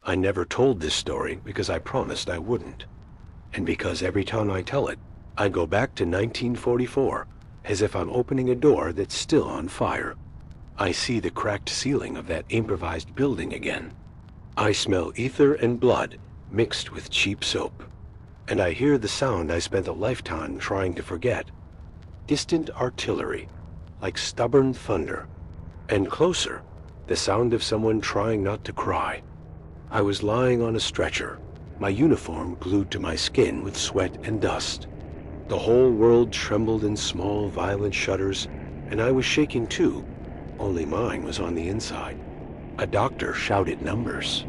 I never told this story because I promised I wouldn't. And because every time I tell it, I go back to 1944, as if I'm opening a door that's still on fire. I see the cracked ceiling of that improvised building again. I smell ether and blood mixed with cheap soap. And I hear the sound I spent a lifetime trying to forget. Distant artillery, like stubborn thunder. And closer, the sound of someone trying not to cry. I was lying on a stretcher, my uniform glued to my skin with sweat and dust. The whole world trembled in small, violent shudders, and I was shaking too, only mine was on the inside. A doctor shouted numbers.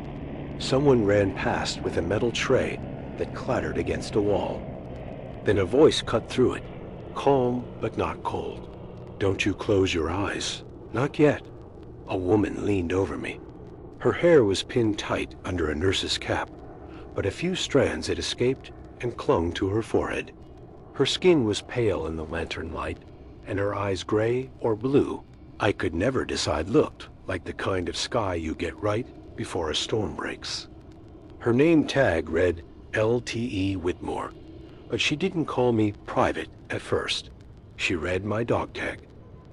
Someone ran past with a metal tray that clattered against a wall. Then a voice cut through it, calm but not cold. "Don't you close your eyes. Not yet." A woman leaned over me. Her hair was pinned tight under a nurse's cap, but a few strands had escaped and clung to her forehead. Her skin was pale in the lantern light, and her eyes gray or blue. I could never decide looked like the kind of sky you get right before a storm breaks. Her name tag read L.T.E. Whitmore, but she didn't call me Private at first. She read my dog tag.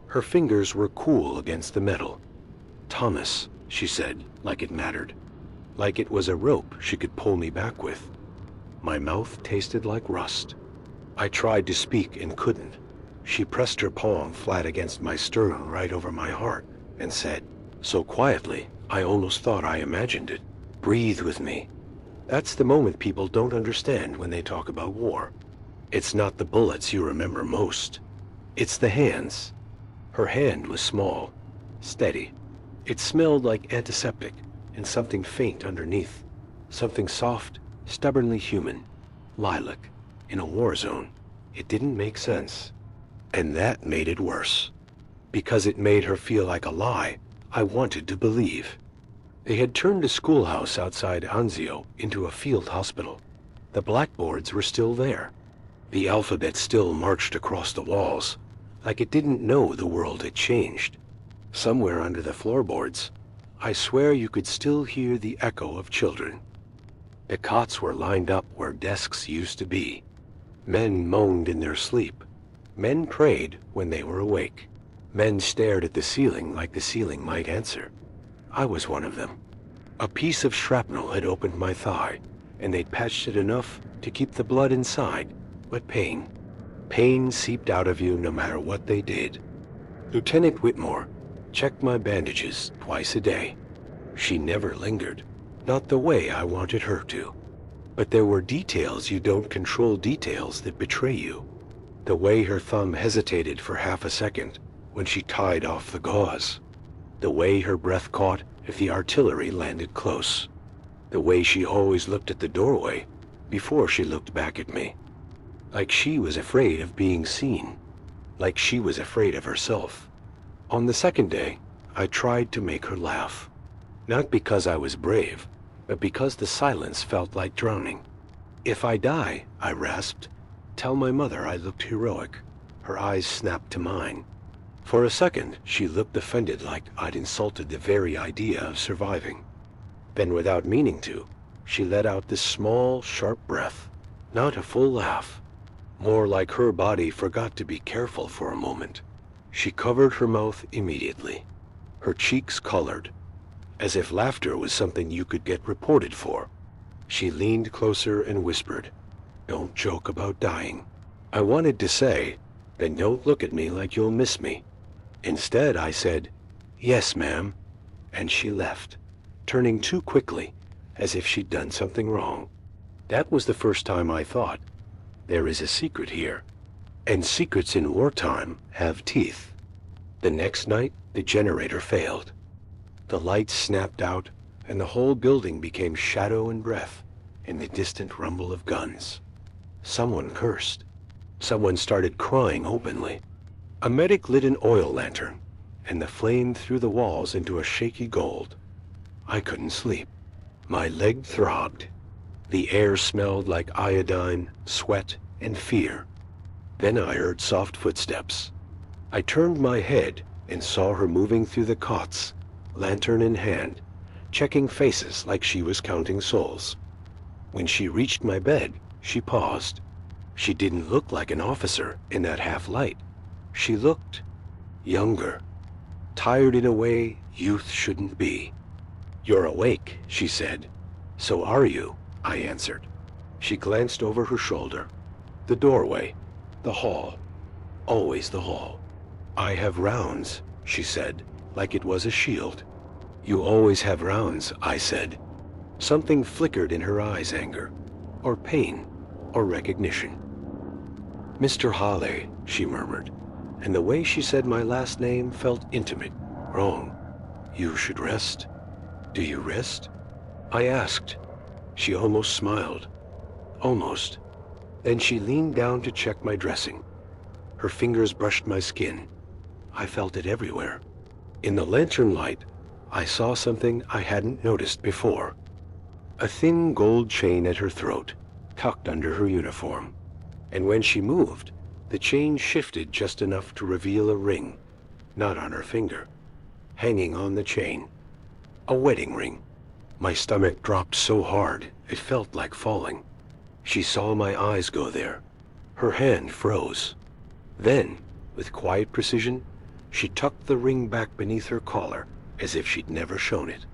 Her fingers were cool against the metal. "Thomas," she said, like it mattered. Like it was a rope she could pull me back with. My mouth tasted like rust. I tried to speak and couldn't. She pressed her palm flat against my sternum right over my heart and said, so quietly I almost thought I imagined it, "Breathe with me." That's the moment people don't understand when they talk about war. It's not the bullets you remember most. It's the hands. Her hand was small, steady. It smelled like antiseptic and something faint underneath. Something soft, stubbornly human. Lilac. In a war zone. It didn't make sense. And that made it worse. Because it made her feel like a lie I wanted to believe. They had turned a schoolhouse outside Anzio into a field hospital. The blackboards were still there. The alphabet still marched across the walls, like it didn't know the world had changed. Somewhere under the floorboards, I swear you could still hear the echo of children. The cots were lined up where desks used to be. Men moaned in their sleep. Men prayed when they were awake. Men stared at the ceiling like the ceiling might answer. I was one of them. A piece of shrapnel had opened my thigh, and they'd patched it enough to keep the blood inside, but pain seeped out of you no matter what they did. Lieutenant Whitmore checked my bandages twice a day. She never lingered, not the way I wanted her to. But there were details you don't control, details that betray you. The way her thumb hesitated for half a second when she tied off the gauze. The way her breath caught if the artillery landed close. The way she always looked at the doorway before she looked back at me. Like she was afraid of being seen. Like she was afraid of herself. On the second day, I tried to make her laugh. Not because I was brave, but because the silence felt like drowning. "If I die," I rasped, "tell my mother I looked heroic." Her eyes snapped to mine. For a second, she looked offended, like I'd insulted the very idea of surviving. Then, without meaning to, she let out this small, sharp breath. Not a full laugh. More like her body forgot to be careful for a moment. She covered her mouth immediately. Her cheeks colored, as if laughter was something you could get reported for. She leaned closer and whispered, "Don't joke about dying." I wanted to say, "Then don't look at me like you'll miss me." Instead, I said, "Yes, ma'am," and she left, turning too quickly, as if she'd done something wrong. That was the first time I thought, there is a secret here, and secrets in wartime have teeth. The next night, the generator failed. The lights snapped out, and the whole building became shadow and breath in the distant rumble of guns. Someone cursed. Someone started crying openly. A medic lit an oil lantern, and the flame threw the walls into a shaky gold. I couldn't sleep. My leg throbbed. The air smelled like iodine, sweat, and fear. Then I heard soft footsteps. I turned my head and saw her moving through the cots, lantern in hand, checking faces like she was counting souls. When she reached my bed, she paused. She didn't look like an officer in that half-light. She looked younger, tired in a way youth shouldn't be. "You're awake," she said. "So are you," I answered. She glanced over her shoulder. The doorway, the hall, always the hall. "I have rounds," she said, like it was a shield. "You always have rounds," I said. Something flickered in her eyes, anger, or pain, or recognition. "Mr. Hawley," she murmured, and the way she said my last name felt intimate, wrong. "You should rest." "Do you rest?" I asked. She almost smiled. Almost. Then she leaned down to check my dressing. Her fingers brushed my skin. I felt it everywhere. In the lantern light, I saw something I hadn't noticed before. A thin gold chain at her throat, tucked under her uniform. And when she moved, the chain shifted just enough to reveal a ring, not on her finger, hanging on the chain. A wedding ring. My stomach dropped so hard, it felt like falling. She saw my eyes go there. Her hand froze. Then, with quiet precision, she tucked the ring back beneath her collar, as if she'd never shown it.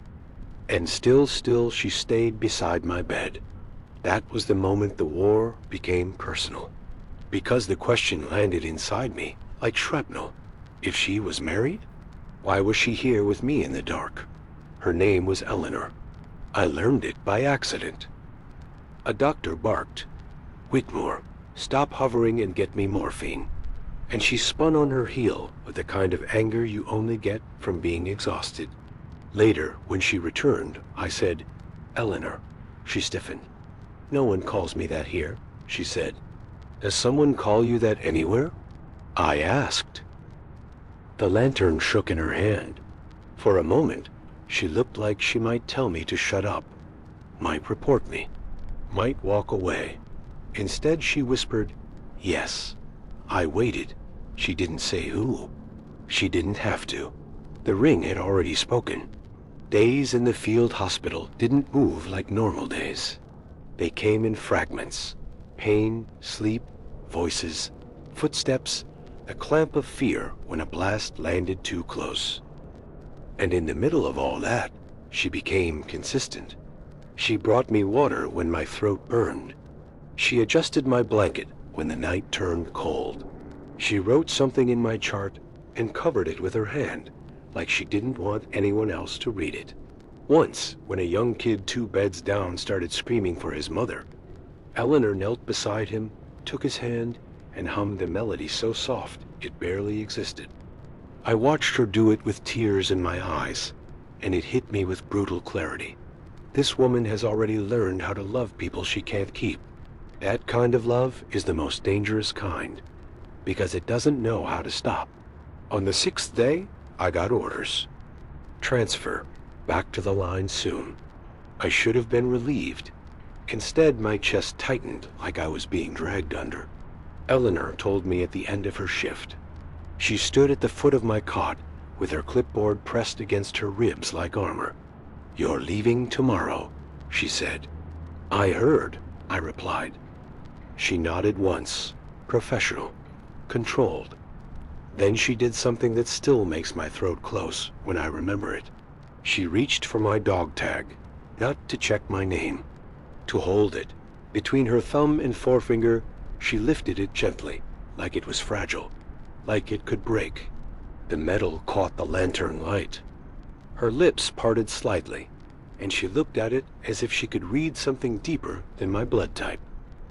And still she stayed beside my bed. That was the moment the war became personal. Because the question landed inside me, like shrapnel. If she was married? Why was she here with me in the dark? Her name was Eleanor. I learned it by accident. A doctor barked, "Whitmore, stop hovering and get me morphine." And she spun on her heel with the kind of anger you only get from being exhausted. Later, when she returned, I said, "Eleanor." She stiffened. "No one calls me that here," she said. "Does someone call you that anywhere?" I asked. The lantern shook in her hand. For a moment, she looked like she might tell me to shut up, might report me, might walk away. Instead, she whispered, "Yes." I waited. She didn't say who. She didn't have to. The ring had already spoken. Days in the field hospital didn't move like normal days. They came in fragments. Pain, sleep, voices, footsteps, a clamp of fear when a blast landed too close. And in the middle of all that, she became consistent. She brought me water when my throat burned. She adjusted my blanket when the night turned cold. She wrote something in my chart and covered it with her hand, like she didn't want anyone else to read it. Once, when a young kid 2 beds down started screaming for his mother, Eleanor knelt beside him, took his hand, and hummed a melody so soft it barely existed. I watched her do it with tears in my eyes, and it hit me with brutal clarity. This woman has already learned how to love people she can't keep. That kind of love is the most dangerous kind, because it doesn't know how to stop. On the 6th day, I got orders. Transfer, back to the line soon. I should have been relieved. Instead, my chest tightened like I was being dragged under. Eleanor told me at the end of her shift. She stood at the foot of my cot with her clipboard pressed against her ribs like armor. "You're leaving tomorrow," she said. "I heard," I replied. She nodded once, professional, controlled. Then she did something that still makes my throat close when I remember it. She reached for my dog tag, not to check my name, to hold it. Between her thumb and forefinger, she lifted it gently, like it was fragile, like it could break. The metal caught the lantern light. Her lips parted slightly, and she looked at it as if she could read something deeper than my blood type.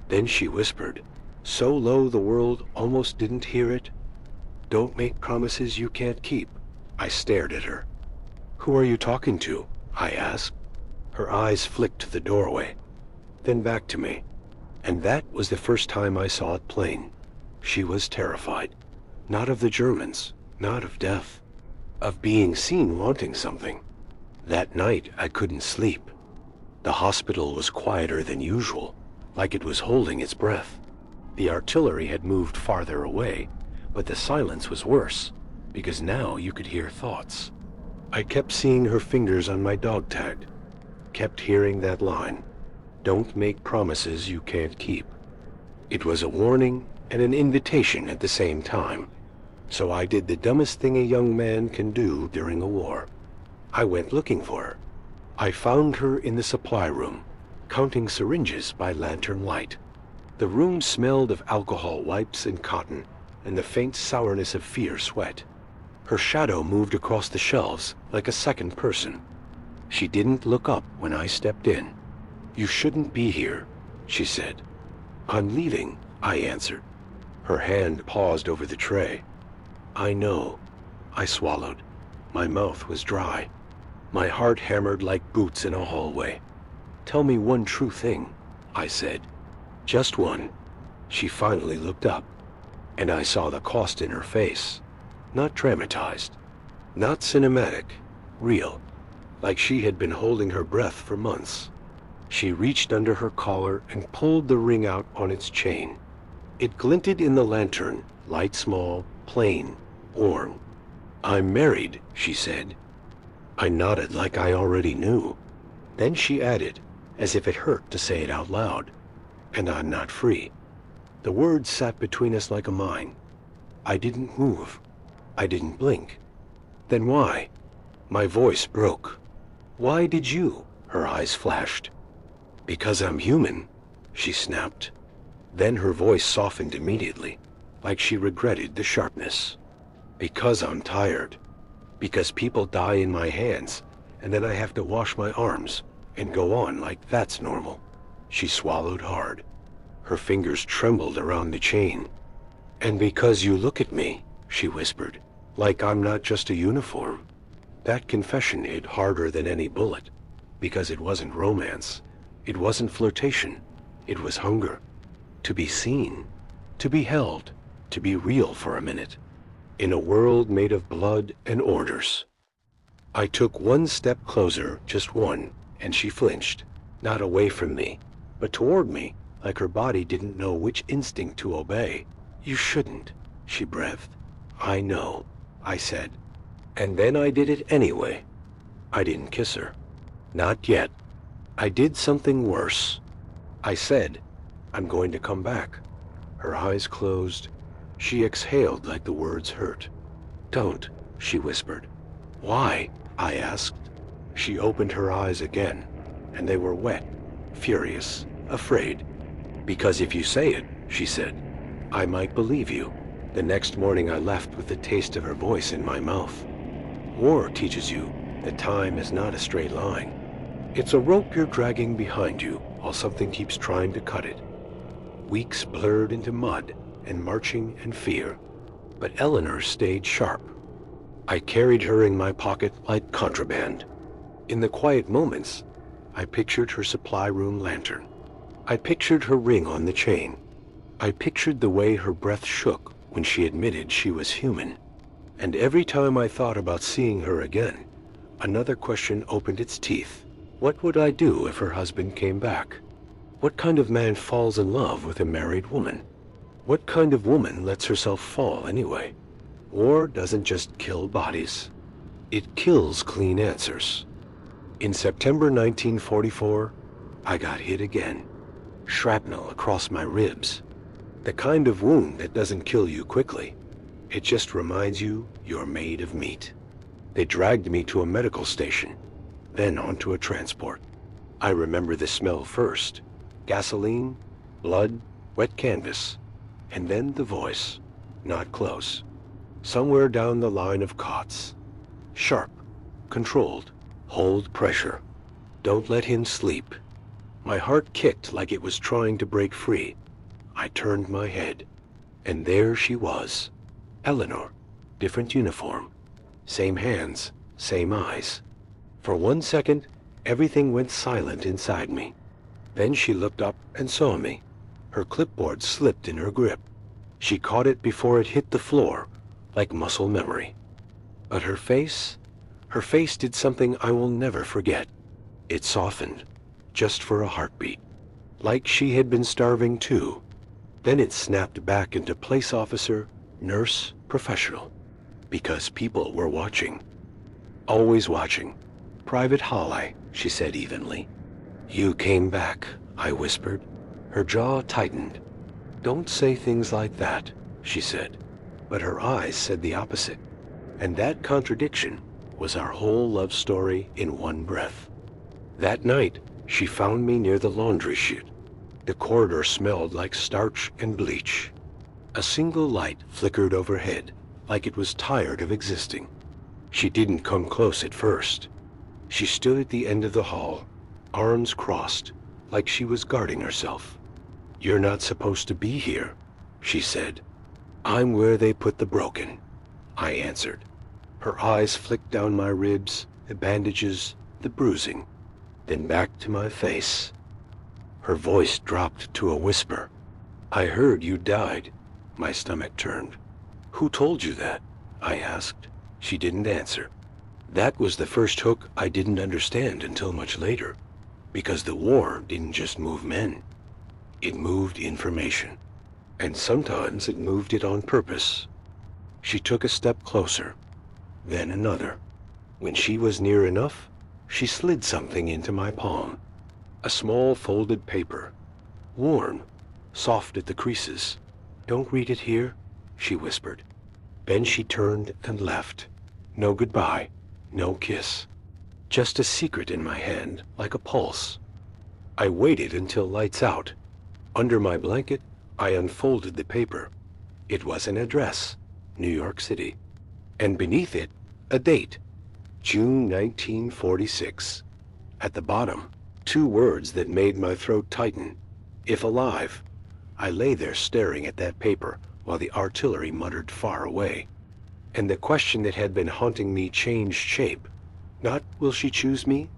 Then she whispered, so low the world almost didn't hear it, "Don't make promises you can't keep." I stared at her. "Who are you talking to?" I asked. Her eyes flicked to the doorway, then back to me. And that was the first time I saw it plain. She was terrified. Not of the Germans, not of death, of being seen wanting something. That night I couldn't sleep. The hospital was quieter than usual, like it was holding its breath. The artillery had moved farther away, but the silence was worse, because now you could hear thoughts. I kept seeing her fingers on my dog tag, kept hearing that line, "Don't make promises you can't keep." It was a warning and an invitation at the same time. So I did the dumbest thing a young man can do during a war. I went looking for her. I found her in the supply room, counting syringes by lantern light. The room smelled of alcohol wipes and cotton, and the faint sourness of fear sweat. Her shadow moved across the shelves like a second person. She didn't look up when I stepped in. "You shouldn't be here," she said. "I'm leaving," I answered. Her hand paused over the tray. "I know." I swallowed. My mouth was dry. My heart hammered like boots in a hallway. "Tell me one true thing," I said. "Just one." She finally looked up, and I saw the cost in her face. Not dramatized, not cinematic, real, like she had been holding her breath for months. She reached under her collar and pulled the ring out on its chain. It glinted in the lantern, light small, plain, worn. "I'm married," she said. I nodded like I already knew. Then she added, as if it hurt to say it out loud, "And I'm not free." The words sat between us like a mine. I didn't move. I didn't blink. "Then why?" My voice broke. "Why did you?" Her eyes flashed. "Because I'm human," she snapped. Then her voice softened immediately, like she regretted the sharpness. "Because I'm tired. Because people die in my hands, and then I have to wash my arms and go on like that's normal." She swallowed hard. Her fingers trembled around the chain. "And because you look at me," she whispered, "like I'm not just a uniform." That confession hit harder than any bullet, because it wasn't romance. It wasn't flirtation. It was hunger. To be seen, to be held, to be real for a minute, in a world made of blood and orders. I took one step closer, just one, and she flinched, not away from me, but toward me, like her body didn't know which instinct to obey. "You shouldn't," she breathed. "I know," I said. And then I did it anyway. I didn't kiss her. Not yet. I did something worse. I said, "I'm going to come back." Her eyes closed. She exhaled like the words hurt. "Don't," she whispered. "Why?" I asked. She opened her eyes again, and they were wet, furious, afraid. "Because if you say it," she said, "I might believe you." The next morning I left with the taste of her voice in my mouth. War teaches you that time is not a straight line. It's a rope you're dragging behind you while something keeps trying to cut it. Weeks blurred into mud and marching and fear, but Eleanor stayed sharp. I carried her in my pocket like contraband. In the quiet moments, I pictured her supply room lantern. I pictured her ring on the chain. I pictured the way her breath shook when she admitted she was human. And every time I thought about seeing her again, another question opened its teeth. What would I do if her husband came back? What kind of man falls in love with a married woman? What kind of woman lets herself fall anyway? War doesn't just kill bodies. It kills clean answers. In September 1944, I got hit again. Shrapnel across my ribs. The kind of wound that doesn't kill you quickly. It just reminds you you're made of meat. They dragged me to a medical station, then onto a transport. I remember the smell first. Gasoline, blood, wet canvas, and then the voice, not close. Somewhere down the line of cots. Sharp, controlled, hold pressure. Don't let him sleep. My heart kicked like it was trying to break free. I turned my head, and there she was. Eleanor, different uniform. Same hands, same eyes. For 1 second, everything went silent inside me. Then she looked up and saw me. Her clipboard slipped in her grip. She caught it before it hit the floor, like muscle memory. But her face did something I will never forget. It softened, just for a heartbeat. Like she had been starving too. Then it snapped back into police officer, nurse, professional. Because people were watching. Always watching. Private Holly, she said evenly. You came back, I whispered. Her jaw tightened. Don't say things like that, she said. But her eyes said the opposite. And that contradiction was our whole love story in one breath. That night, she found me near the laundry chute. The corridor smelled like starch and bleach. A single light flickered overhead, like it was tired of existing. She didn't come close at first. She stood at the end of the hall, arms crossed, like she was guarding herself. You're not supposed to be here, she said. I'm where they put the broken, I answered. Her eyes flicked down my ribs, the bandages, the bruising, then back to my face. Her voice dropped to a whisper. I heard you died. My stomach turned. Who told you that? I asked. She didn't answer. That was the first hook I didn't understand until much later, because the war didn't just move men. It moved information, and sometimes it moved it on purpose. She took a step closer, then another. When she was near enough, she slid something into my palm. A small folded paper, worn, soft at the creases. Don't read it here, she whispered. Then she turned and left. No goodbye, no kiss. Just a secret in my hand, like a pulse. I waited until lights out. Under my blanket, I unfolded the paper. It was an address, New York City. And beneath it, a date, June 1946. At the bottom, 2 words that made my throat tighten. If alive. I lay there staring at that paper while the artillery muttered far away. And the question that had been haunting me changed shape. Not will she choose me,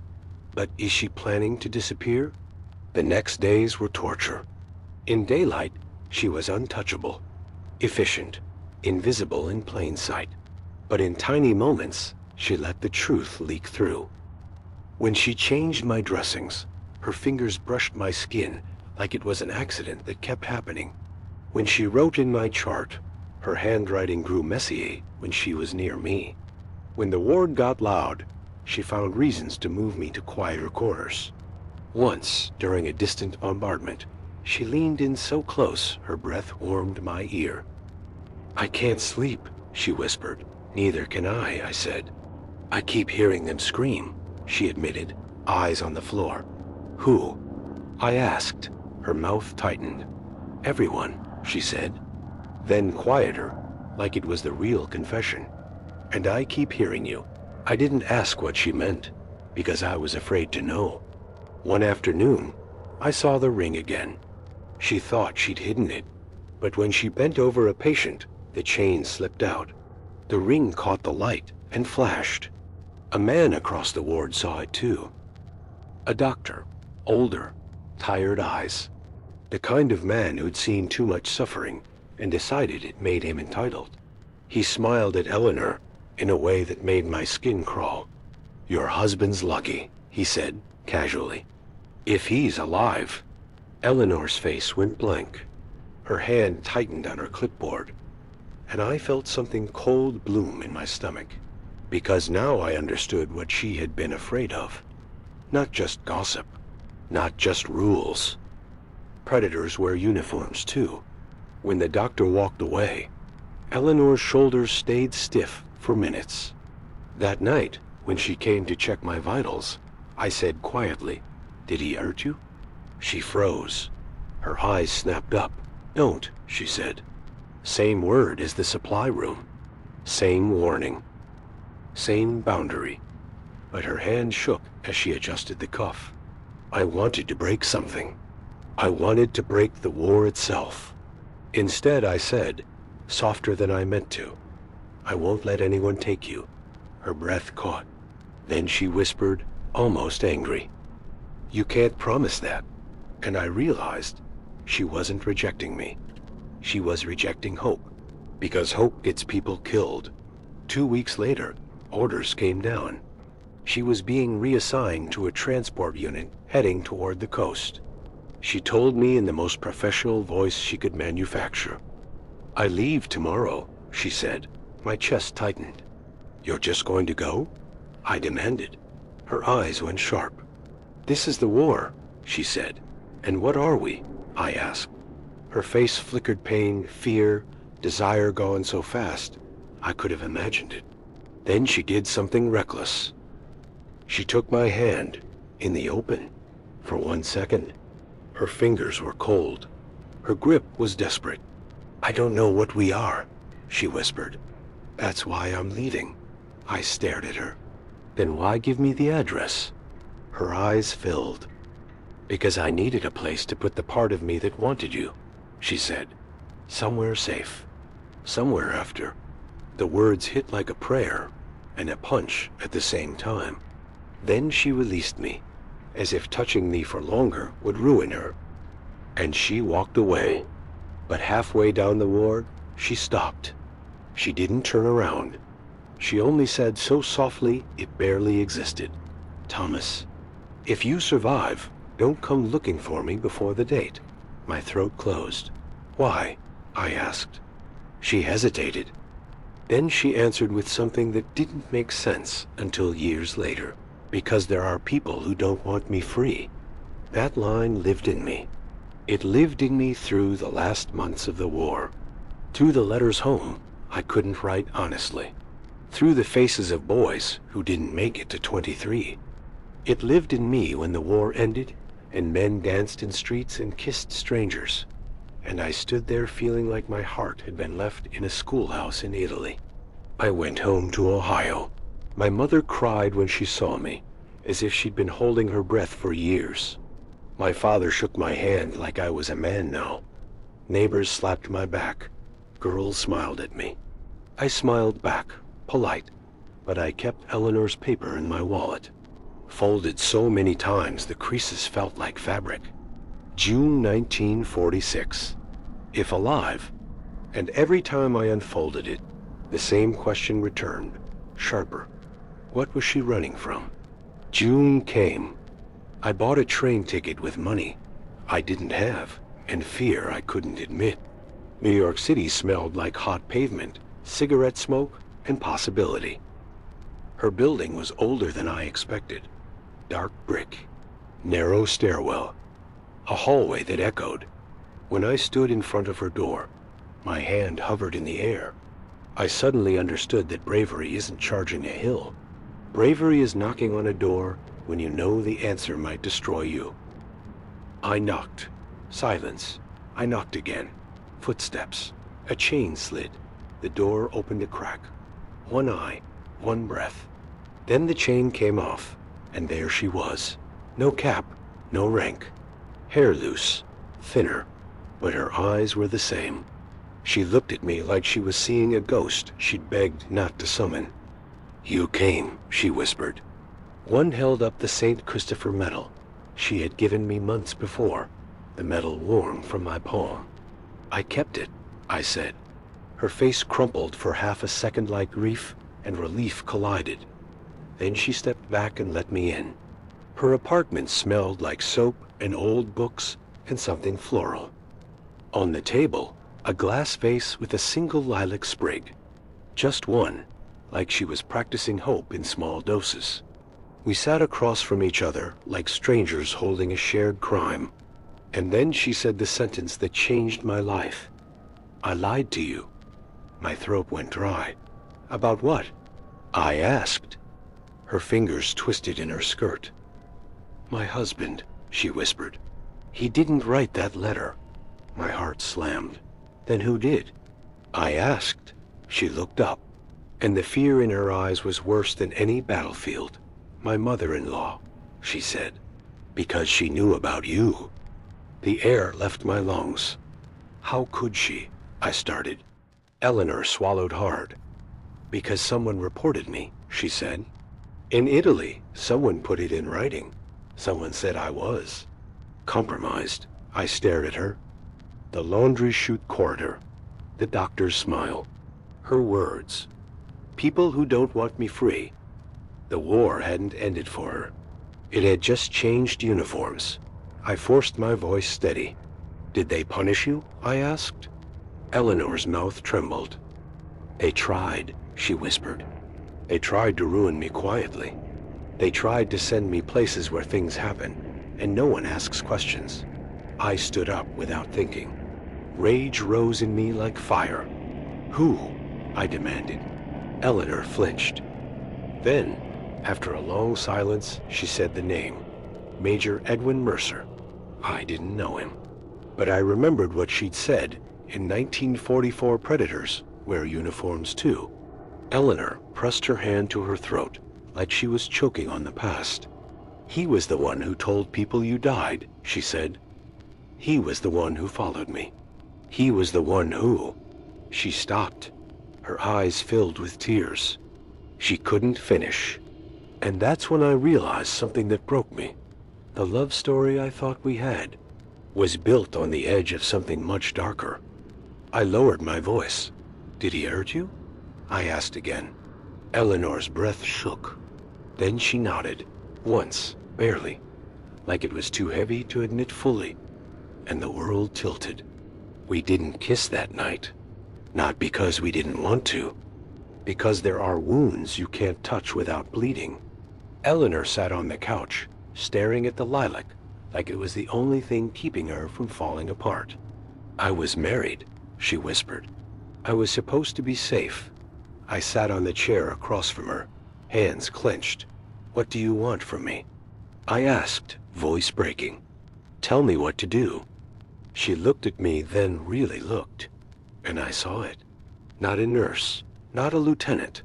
but is she planning to disappear? The next days were torture. In daylight, she was untouchable, efficient, invisible in plain sight. But in tiny moments, she let the truth leak through. When she changed my dressings, her fingers brushed my skin like it was an accident that kept happening. When she wrote in my chart, her handwriting grew messy when she was near me. When the ward got loud, she found reasons to move me to quieter corners. Once, during a distant bombardment, she leaned in so close her breath warmed my ear. I can't sleep, she whispered. Neither can I said. I keep hearing them scream, she admitted, eyes on the floor. Who? I asked. Her mouth tightened. Everyone, she said. Then quieter, like it was the real confession. And I keep hearing you. I didn't ask what she meant, because I was afraid to know. One afternoon, I saw the ring again. She thought she'd hidden it, but when she bent over a patient, the chain slipped out. The ring caught the light and flashed. A man across the ward saw it too. A doctor, older, tired eyes. The kind of man who'd seen too much suffering and decided it made him entitled. He smiled at Eleanor in a way that made my skin crawl. Your husband's lucky, he said casually. If he's alive. Eleanor's face went blank. Her hand tightened on her clipboard, and I felt something cold bloom in my stomach, because now I understood what she had been afraid of. Not just gossip, not just rules. Predators wear uniforms too. When the doctor walked away, Eleanor's shoulders stayed stiff for minutes. That night, when she came to check my vitals, I said quietly, "Did he hurt you?" She froze. Her eyes snapped up. "Don't," she said. Same word as the supply room. Same warning. Same boundary. But her hand shook as she adjusted the cuff. I wanted to break something. I wanted to break the war itself. Instead, I said, softer than I meant to, "I won't let anyone take you." Her breath caught. Then she whispered, almost angry, "You can't promise that." And I realized she wasn't rejecting me. She was rejecting hope, because hope gets people killed. 2 weeks later, orders came down. She was being reassigned to a transport unit heading toward the coast. She told me in the most professional voice she could manufacture. "I leave tomorrow," she said. My chest tightened. "You're just going to go?" I demanded. Her eyes went sharp. "This is the war," she said. "And what are we?" I asked. Her face flickered pain, fear, desire gone so fast, I could have imagined it. Then she did something reckless. She took my hand, in the open, for 1 second. Her fingers were cold. Her grip was desperate. "I don't know what we are," she whispered. "That's why I'm leaving." I stared at her. "Then why give me the address?" Her eyes filled. "Because I needed a place to put the part of me that wanted you," she said. "Somewhere safe. Somewhere after." The words hit like a prayer and a punch at the same time. Then she released me, as if touching me for longer would ruin her. And she walked away. But halfway down the ward, she stopped. She didn't turn around. She only said so softly it barely existed, "Thomas, if you survive, don't come looking for me before the date." My throat closed. "Why?" I asked. She hesitated. Then she answered with something that didn't make sense until years later. "Because there are people who don't want me free." That line lived in me. It lived in me through the last months of the war. Through the letters home I couldn't write honestly. Through the faces of boys who didn't make it to 23. It lived in me when the war ended and men danced in streets and kissed strangers. And I stood there feeling like my heart had been left in a schoolhouse in Italy. I went home to Ohio. My mother cried when she saw me, as if she'd been holding her breath for years. My father shook my hand like I was a man now. Neighbors slapped my back. Girls smiled at me. I smiled back, polite, but I kept Eleanor's paper in my wallet. Folded so many times the creases felt like fabric. June 1946. If alive. And every time I unfolded it, the same question returned, sharper. What was she running from? June came. I bought a train ticket with money I didn't have, and fear I couldn't admit. New York City smelled like hot pavement, cigarette smoke, and possibility. Her building was older than I expected. Dark brick, narrow stairwell, a hallway that echoed. When I stood in front of her door, my hand hovered in the air. I suddenly understood that bravery isn't charging a hill. Bravery is knocking on a door when you know the answer might destroy you. I knocked. Silence. I knocked again. Footsteps. A chain slid. The door opened a crack. One eye, one breath. Then the chain came off, and there she was. No cap, no rank. Hair loose, thinner, but her eyes were the same. She looked at me like she was seeing a ghost she'd begged not to summon. "You came," she whispered. One held up the St. Christopher medal she had given me months before, the medal warm from my palm. "I kept it," I said. Her face crumpled for half a second like grief and relief collided. Then she stepped back and let me in. Her apartment smelled like soap and old books and something floral. On the table, a glass vase with a single lilac sprig. Just one, like she was practicing hope in small doses. We sat across from each other like strangers holding a shared crime. And then she said the sentence that changed my life. "I lied to you." My throat went dry. "About what?" I asked. Her fingers twisted in her skirt. "My husband," she whispered. "He didn't write that letter." My heart slammed. "Then who did?" I asked. She looked up, and the fear in her eyes was worse than any battlefield. "My mother-in-law," she said, "because she knew about you." The air left my lungs. "How could she?" I started. Eleanor swallowed hard. "Because someone reported me," she said. "In Italy, someone put it in writing. Someone said I was compromised." I stared at her. The laundry chute corridor. The doctor's smile. Her words. "People who don't want me free." The war hadn't ended for her. It had just changed uniforms. I forced my voice steady. "Did they punish you?" I asked. Eleanor's mouth trembled. "They tried," she whispered. They tried to ruin me quietly. They tried to send me places where things happen, and no one asks questions. I stood up without thinking. Rage rose in me like fire. Who? I demanded. Eleanor flinched. Then, after a long silence, she said the name. Major Edwin Mercer. I didn't know him. But I remembered what she'd said in 1944 Predators, wear uniforms too. Eleanor pressed her hand to her throat, like she was choking on the past. He was the one who told people you died, she said. He was the one who followed me. He was the one who... She stopped. Her eyes filled with tears. She couldn't finish. And that's when I realized something that broke me. The love story I thought we had was built on the edge of something much darker. I lowered my voice. Did he hurt you? I asked again. Eleanor's breath shook. Then she nodded. Once, barely. Like it was too heavy to admit fully. And the world tilted. We didn't kiss that night. Not because we didn't want to. Because there are wounds you can't touch without bleeding. Eleanor sat on the couch, staring at the lilac, like it was the only thing keeping her from falling apart. I was married, she whispered. I was supposed to be safe. I sat on the chair across from her, hands clenched. What do you want from me? I asked, voice breaking. Tell me what to do. She looked at me, then really looked. And I saw it. Not a nurse, not a lieutenant,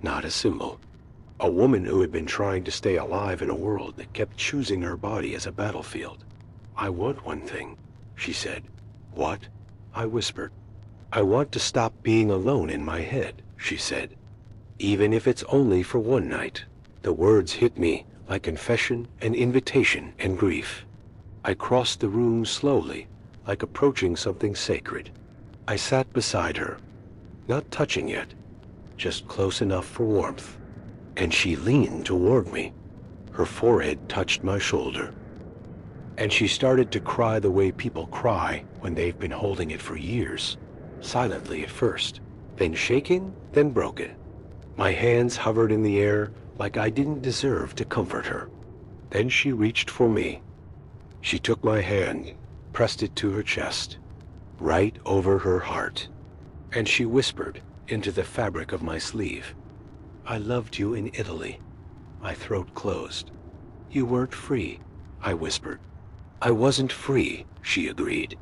not a symbol. A woman who had been trying to stay alive in a world that kept choosing her body as a battlefield. I want one thing, she said. What? I whispered. I want to stop being alone in my head, she said. Even if it's only for one night. The words hit me like confession and invitation and grief. I crossed the room slowly, like approaching something sacred. I sat beside her, not touching yet, just close enough for warmth. And she leaned toward me. Her forehead touched my shoulder. And she started to cry the way people cry when they've been holding it for years. Silently at first, then shaking, then broken. My hands hovered in the air like I didn't deserve to comfort her. Then she reached for me. She took my hand, pressed it to her chest, right over her heart. And she whispered into the fabric of my sleeve. I loved you in Italy. My throat closed. You weren't free, I whispered. I wasn't free, she agreed.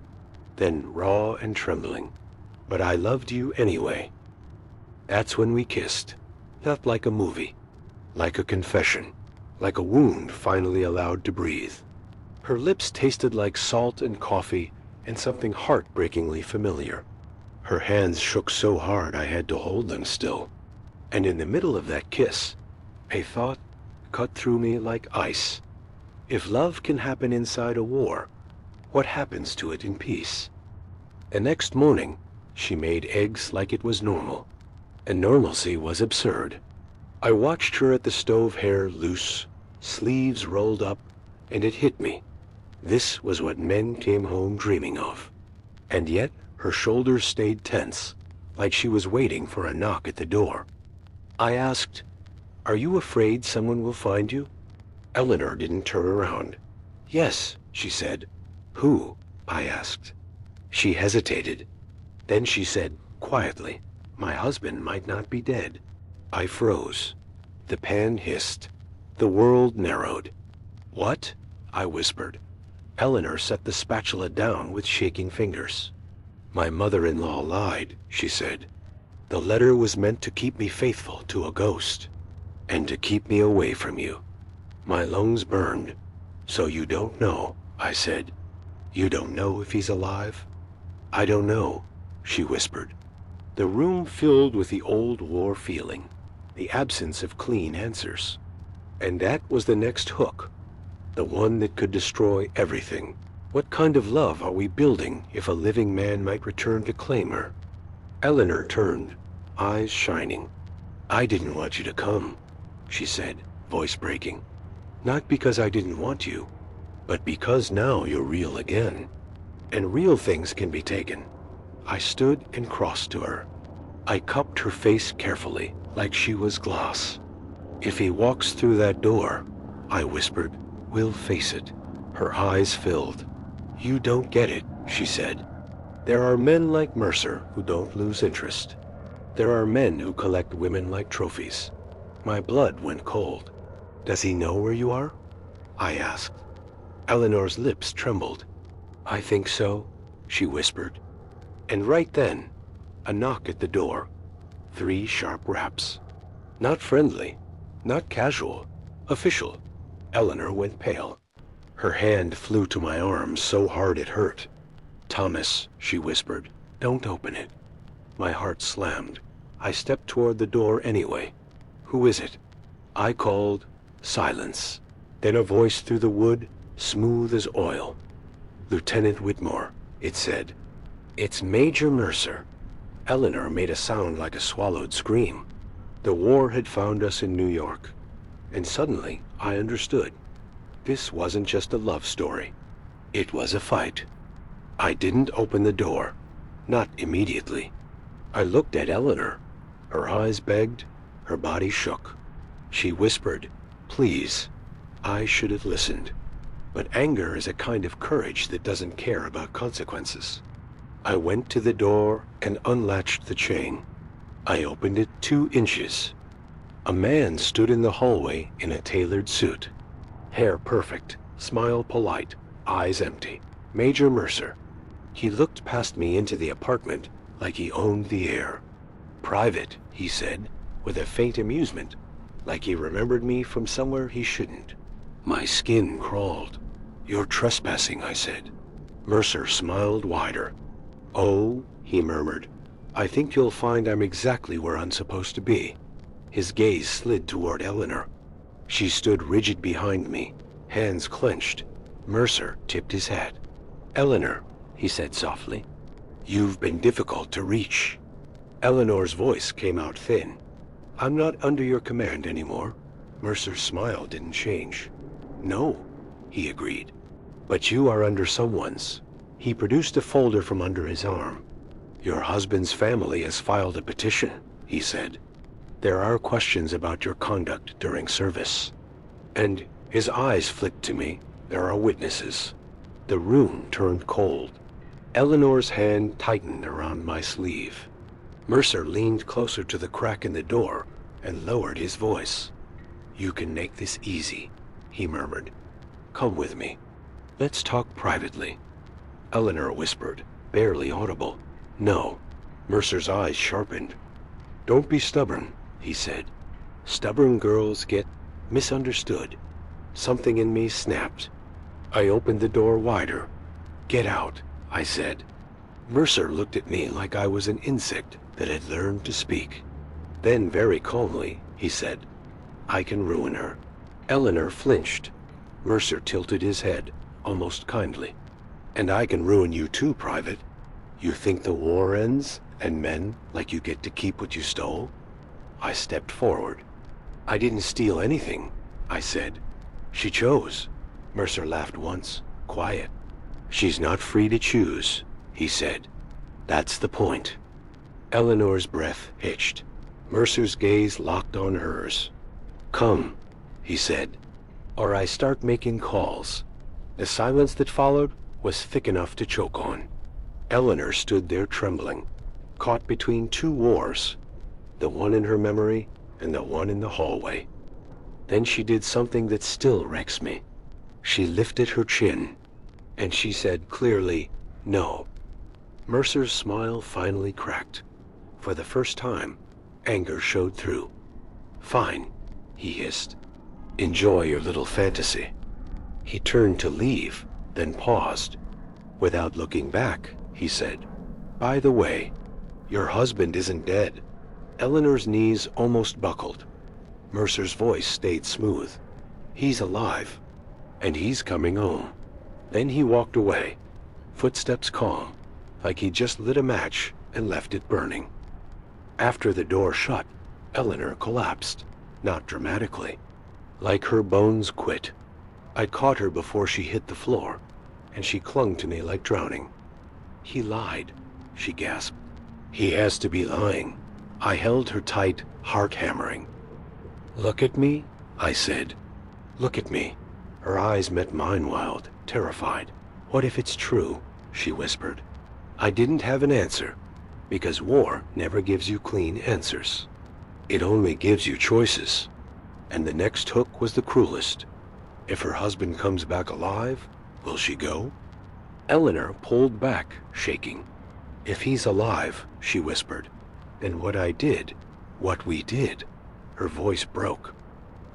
Then raw and trembling. But I loved you anyway. That's when we kissed. Not like a movie. Like a confession. Like a wound finally allowed to breathe. Her lips tasted like salt and coffee and something heartbreakingly familiar. Her hands shook so hard I had to hold them still. And in the middle of that kiss, a thought cut through me like ice. If love can happen inside a war, what happens to it in peace? The next morning, she made eggs like it was normal. And normalcy was absurd. I watched her at the stove, hair loose, sleeves rolled up, and it hit me. This was what men came home dreaming of. And yet, her shoulders stayed tense, like she was waiting for a knock at the door. I asked, Are you afraid someone will find you? Eleanor didn't turn around. Yes, she said. Who? I asked. She hesitated. Then she said, quietly, My husband might not be dead. I froze. The pan hissed. The world narrowed. What? I whispered. Eleanor set the spatula down with shaking fingers. My mother-in-law lied, she said. The letter was meant to keep me faithful to a ghost, and to keep me away from you. My lungs burned. So you don't know, I said. You don't know if he's alive? I don't know, she whispered. The room filled with the old war feeling, the absence of clean answers. And that was the next hook, the one that could destroy everything. What kind of love are we building if a living man might return to claim her? Eleanor turned, eyes shining. I didn't want you to come, she said, voice breaking. Not because I didn't want you, but because now you're real again. And real things can be taken. I stood and crossed to her. I cupped her face carefully, like she was glass. "If he walks through that door," I whispered, "we'll face it." Her eyes filled. "You don't get it," she said. "There are men like Mercer who don't lose interest. There are men who collect women like trophies." My blood went cold. "Does he know where you are?" I asked. Eleanor's lips trembled. "I think so," she whispered. And right then, a knock at the door. 3 sharp raps. Not friendly, not casual, official. Eleanor went pale. Her hand flew to my arm so hard it hurt. "Thomas," she whispered, "don't open it." My heart slammed. I stepped toward the door anyway. "Who is it?" I called. Silence. Then a voice through the wood, smooth as oil. "Lieutenant Whitmore," it said. "It's Major Mercer." Eleanor made a sound like a swallowed scream. The war had found us in New York. And suddenly I understood. This wasn't just a love story. It was a fight. I didn't open the door. Not immediately. I looked at Eleanor. Her eyes begged. Her body shook. She whispered, "Please." I should have listened. But anger is a kind of courage that doesn't care about consequences. I went to the door and unlatched the chain. I opened it 2 inches. A man stood in the hallway in a tailored suit. Hair perfect, smile polite, eyes empty. Major Mercer. He looked past me into the apartment like he owned the air. "Private," he said, with a faint amusement, like he remembered me from somewhere he shouldn't. My skin crawled. "You're trespassing," I said. Mercer smiled wider. "Oh," he murmured, "I think you'll find I'm exactly where I'm supposed to be." His gaze slid toward Eleanor. She stood rigid behind me, hands clenched. Mercer tipped his hat. "Eleanor," he said softly, "you've been difficult to reach." Eleanor's voice came out thin. "I'm not under your command anymore." Mercer's smile didn't change. "No," he agreed. "But you are under someone's." He produced a folder from under his arm. "Your husband's family has filed a petition," he said. "There are questions about your conduct during service." And his eyes flicked to me. "There are witnesses." The room turned cold. Eleanor's hand tightened around my sleeve. Mercer leaned closer to the crack in the door and lowered his voice. "You can make this easy," he murmured. "Come with me. Let's talk privately." Eleanor whispered, barely audible, "No." Mercer's eyes sharpened. "Don't be stubborn," he said. "Stubborn girls get misunderstood." Something in me snapped. I opened the door wider. "Get out," I said. Mercer looked at me like I was an insect that had learned to speak. Then very calmly, he said, "I can ruin her." Eleanor flinched. Mercer tilted his head, almost kindly. "And I can ruin you too, Private. You think the war ends, and men like you get to keep what you stole?" I stepped forward. "I didn't steal anything," I said. "She chose." Mercer laughed once, quiet. "She's not free to choose," he said. "That's the point." Eleanor's breath hitched. Mercer's gaze locked on hers. "Come," he said, "or I start making calls." The silence that followed was thick enough to choke on. Eleanor stood there trembling, caught between 2 wars, the one in her memory and the one in the hallway. Then she did something that still wrecks me. She lifted her chin, and she said clearly, "No." Mercer's smile finally cracked. For the first time, anger showed through. "Fine," he hissed. "Enjoy your little fantasy." He turned to leave, then paused. Without looking back, he said, "By the way, your husband isn't dead." Eleanor's knees almost buckled. Mercer's voice stayed smooth. "He's alive, and he's coming home." Then he walked away, footsteps calm, like he just lit a match and left it burning. After the door shut, Eleanor collapsed, not dramatically, like her bones quit. I caught her before she hit the floor, and she clung to me like drowning. "He lied," she gasped. "He has to be lying." I held her tight, heart hammering. "Look at me," I said. "Look at me." Her eyes met mine wild, terrified. "What if it's true?" she whispered. I didn't have an answer, because war never gives you clean answers. It only gives you choices. And the next hook was the cruelest. If her husband comes back alive, will she go? Eleanor pulled back, shaking. "If he's alive," she whispered, "then what we did." Her voice broke.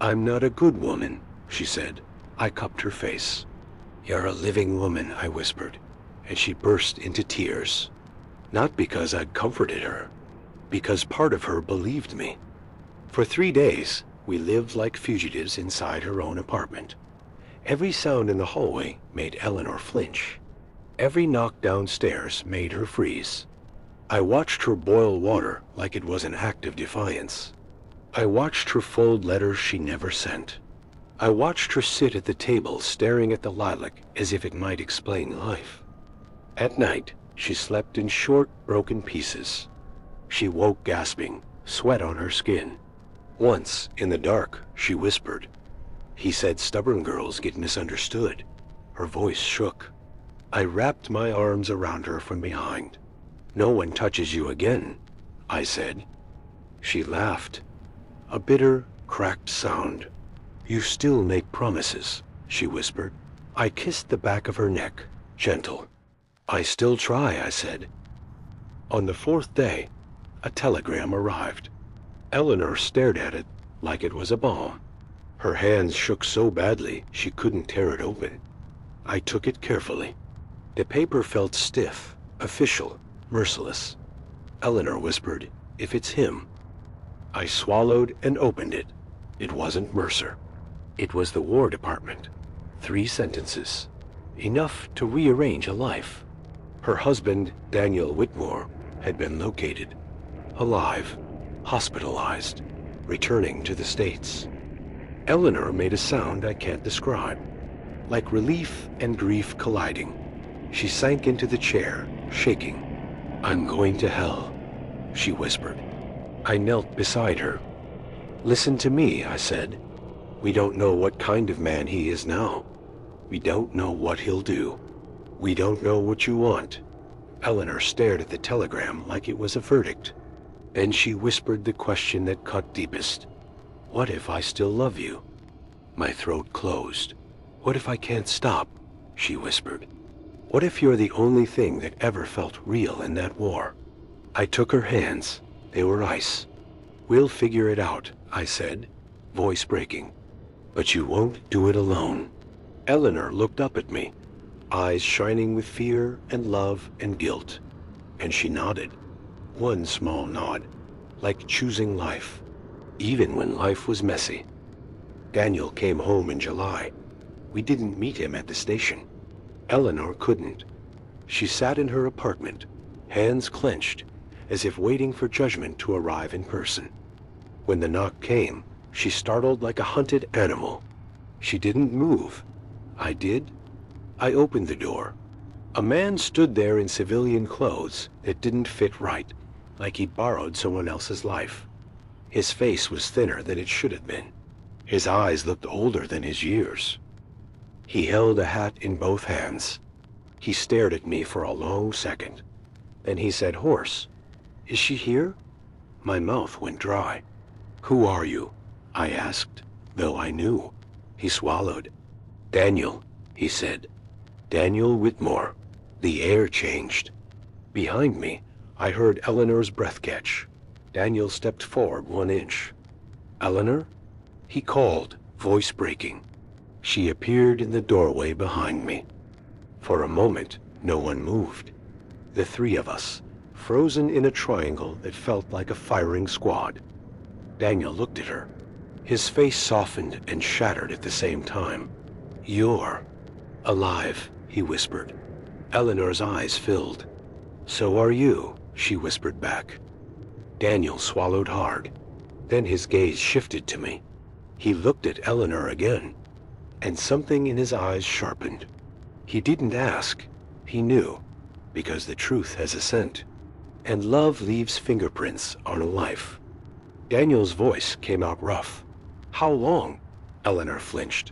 "I'm not a good woman," she said. I cupped her face. "You're a living woman," I whispered, and she burst into tears. Not because I'd comforted her, because part of her believed me. For 3 days, we lived like fugitives inside her own apartment. Every sound in the hallway made Eleanor flinch. Every knock downstairs made her freeze. I watched her boil water like it was an act of defiance. I watched her fold letters she never sent. I watched her sit at the table staring at the lilac as if it might explain life. At night, she slept in short, broken pieces. She woke gasping, sweat on her skin. Once, in the dark, she whispered. "He said stubborn girls get misunderstood." Her voice shook. I wrapped my arms around her from behind. "No one touches you again," I said. She laughed. A bitter, cracked sound. "You still make promises," she whispered. I kissed the back of her neck, gentle. "I still try," I said. On the 4th day, a telegram arrived. Eleanor stared at it like it was a bomb. Her hands shook so badly she couldn't tear it open. I took it carefully. The paper felt stiff, official, merciless. Eleanor whispered, "If it's him." I swallowed and opened it. It wasn't Mercer. It was the War Department. 3 sentences. Enough to rearrange a life. Her husband, Daniel Whitmore, had been located. Alive. Hospitalized. Returning to the States. Eleanor made a sound I can't describe. Like relief and grief colliding. She sank into the chair, shaking. "I'm going to hell," she whispered. I knelt beside her. "Listen to me," I said. "We don't know what kind of man he is now. We don't know what he'll do. We don't know what you want." Eleanor stared at the telegram like it was a verdict. Then she whispered the question that cut deepest. "What if I still love you?" My throat closed. "What if I can't stop?" she whispered. "What if you're the only thing that ever felt real in that war?" I took her hands. They were ice. "We'll figure it out," I said, voice breaking. "But you won't do it alone." Eleanor looked up at me, eyes shining with fear and love and guilt. And she nodded. One small nod, like choosing life, even when life was messy. Daniel came home in July. We didn't meet him at the station. Eleanor couldn't. She sat in her apartment, hands clenched, as if waiting for judgment to arrive in person. When the knock came, she startled like a hunted animal. She didn't move. I did. I opened the door. A man stood there in civilian clothes that didn't fit right, like he borrowed someone else's life. His face was thinner than it should have been. His eyes looked older than his years. He held a hat in both hands. He stared at me for a long second. Then he said hoarse, "Is she here?" My mouth went dry. "Who are you?" I asked, though I knew. He swallowed. "Daniel," he said. "Daniel Whitmore." The air changed. Behind me, I heard Eleanor's breath catch. Daniel stepped forward 1 inch. "Eleanor?" He called, voice breaking. She appeared in the doorway behind me. For a moment, no one moved. The 3 of us, frozen in a triangle that felt like a firing squad. Daniel looked at her. His face softened and shattered at the same time. "You're alive," he whispered. Eleanor's eyes filled. "So are you," she whispered back. Daniel swallowed hard. Then his gaze shifted to me. He looked at Eleanor again, and something in his eyes sharpened. He didn't ask. He knew, because the truth has a scent. And love leaves fingerprints on a life. Daniel's voice came out rough. How long? Eleanor flinched.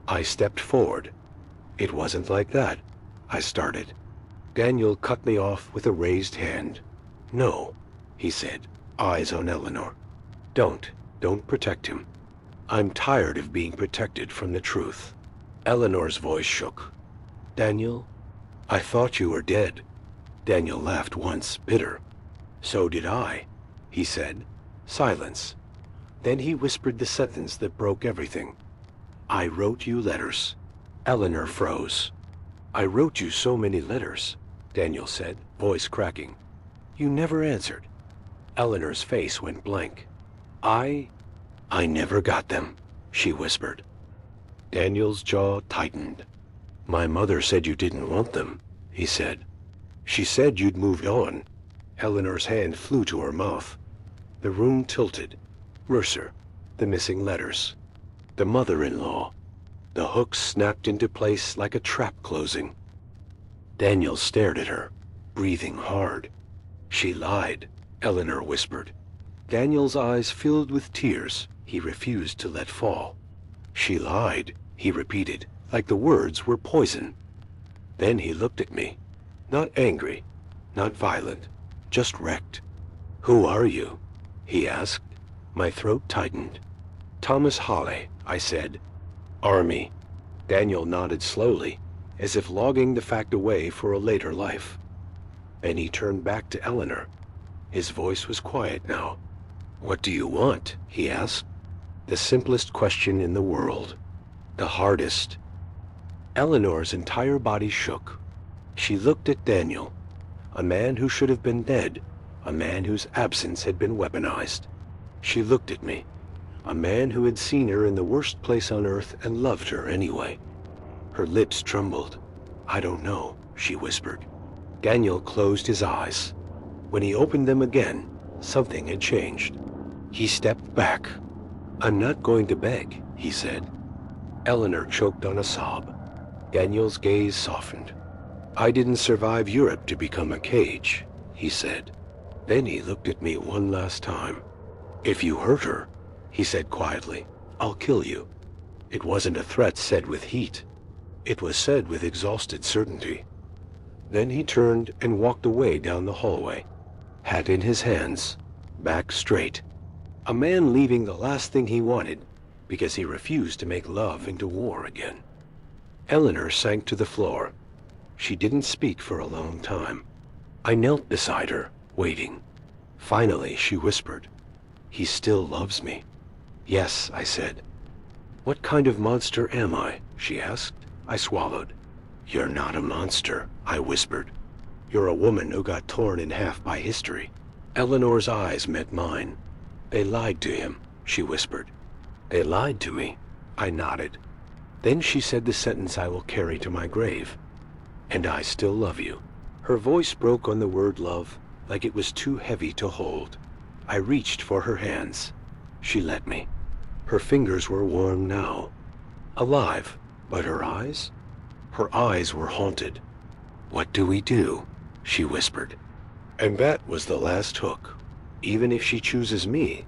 I stepped forward. It wasn't like that, I started. Daniel cut me off with a raised hand. No, he said, eyes on Eleanor. Don't protect him. I'm tired of being protected from the truth. Eleanor's voice shook. Daniel, I thought you were dead. Daniel laughed once, bitter. So did I, he said. Silence. Then he whispered the sentence that broke everything. I wrote you letters. Eleanor froze. I wrote you so many letters, Daniel said, voice cracking. You never answered. Eleanor's face went blank. I never got them, she whispered. Daniel's jaw tightened. My mother said you didn't want them, he said. She said you'd moved on. Eleanor's hand flew to her mouth. The room tilted. Mercer, the missing letters. The mother-in-law. The hooks snapped into place like a trap closing. Daniel stared at her, breathing hard. She lied, Eleanor whispered. Daniel's eyes filled with tears he refused to let fall. She lied, he repeated, like the words were poison. Then he looked at me. Not angry, not violent, just wrecked. Who are you? He asked. My throat tightened. Thomas Hawley, I said. Army. Daniel nodded slowly, as if logging the fact away for a later life. Then he turned back to Eleanor. His voice was quiet now. What do you want? He asked. The simplest question in the world. The hardest. Eleanor's entire body shook. She looked at Daniel, a man who should have been dead, a man whose absence had been weaponized. She looked at me, a man who had seen her in the worst place on earth and loved her anyway. Her lips trembled. I don't know, she whispered. Daniel closed his eyes. When he opened them again, something had changed. He stepped back. I'm not going to beg, he said. Eleanor choked on a sob. Daniel's gaze softened. I didn't survive Europe to become a cage, he said. Then he looked at me one last time. If you hurt her, he said quietly, I'll kill you. It wasn't a threat said with heat. It was said with exhausted certainty. Then he turned and walked away down the hallway, hat in his hands, back straight. A man leaving the last thing he wanted because he refused to make love into war again. Eleanor sank to the floor. She didn't speak for a long time. I knelt beside her, waiting. Finally, she whispered, He still loves me. Yes, I said. What kind of monster am I? She asked. I swallowed. You're not a monster, I whispered. You're a woman who got torn in half by history. Eleanor's eyes met mine. They lied to him, she whispered. They lied to me, I nodded. Then she said the sentence I will carry to my grave. And I still love you. Her voice broke on the word love like it was too heavy to hold. I reached for her hands. She let me. Her fingers were warm now. Alive, but her eyes? Her eyes were haunted. What do we do? She whispered. And that was the last hook. Even if she chooses me,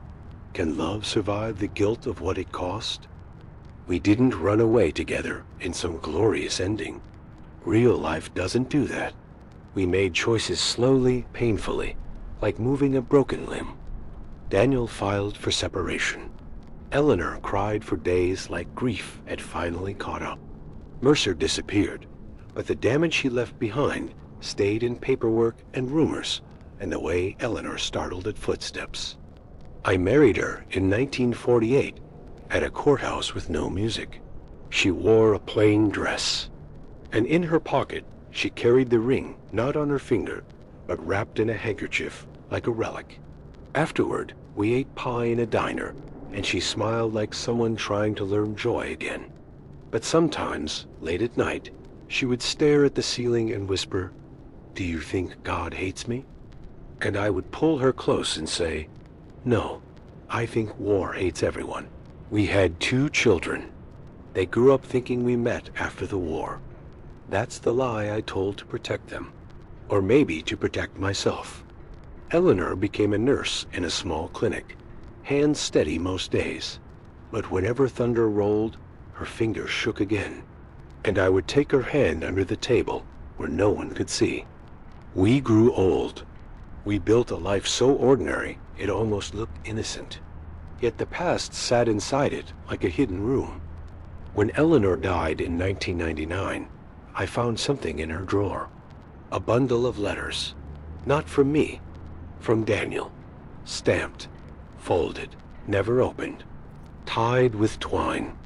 can love survive the guilt of what it cost? We didn't run away together in some glorious ending. Real life doesn't do that. We made choices slowly, painfully, like moving a broken limb. Daniel filed for separation. Eleanor cried for days like grief had finally caught up. Mercer disappeared, but the damage he left behind stayed in paperwork and rumors and the way Eleanor startled at footsteps. I married her in 1948 at a courthouse with no music. She wore a plain dress, and in her pocket she carried the ring not on her finger, but wrapped in a handkerchief like a relic. Afterward, we ate pie in a diner, and she smiled like someone trying to learn joy again. But sometimes, late at night, she would stare at the ceiling and whisper, "Do you think God hates me?" And I would pull her close and say, "No, I think war hates everyone." We had 2 children. They grew up thinking we met after the war. That's the lie I told to protect them, or maybe to protect myself. Eleanor became a nurse in a small clinic, hands steady most days. But whenever thunder rolled, her fingers shook again, and I would take her hand under the table where no one could see. We grew old. We built a life so ordinary it almost looked innocent. Yet the past sat inside it like a hidden room. When Eleanor died in 1999, I found something in her drawer. A bundle of letters. Not from me, from Daniel. Stamped, folded, never opened, tied with twine.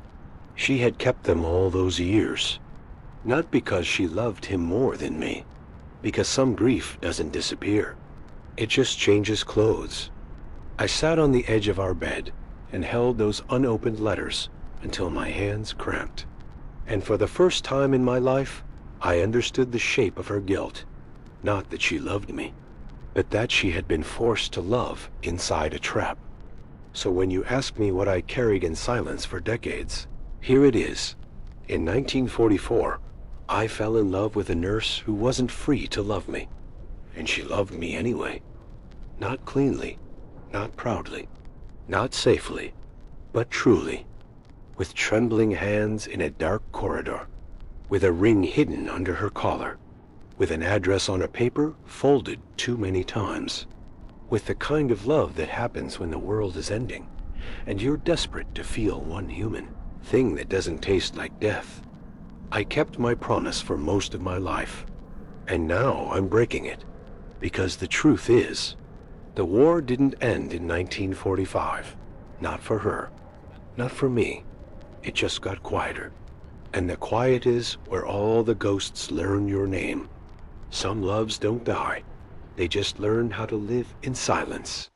She had kept them all those years. Not because she loved him more than me, because some grief doesn't disappear. It just changes clothes. I sat on the edge of our bed and held those unopened letters until my hands cramped. And for the first time in my life, I understood the shape of her guilt. Not that she loved me, but that she had been forced to love inside a trap. So when you ask me what I carried in silence for decades, here it is. In 1944, I fell in love with a nurse who wasn't free to love me. And she loved me anyway. Not cleanly, not proudly, not safely, but truly. With trembling hands in a dark corridor, with a ring hidden under her collar, with an address on a paper folded too many times, with the kind of love that happens when the world is ending, and you're desperate to feel one human thing that doesn't taste like death. I kept my promise for most of my life, and now I'm breaking it, because the truth is, the war didn't end in 1945. Not for her, not for me. It just got quieter. And the quiet is where all the ghosts learn your name. Some loves don't die. They just learn how to live in silence.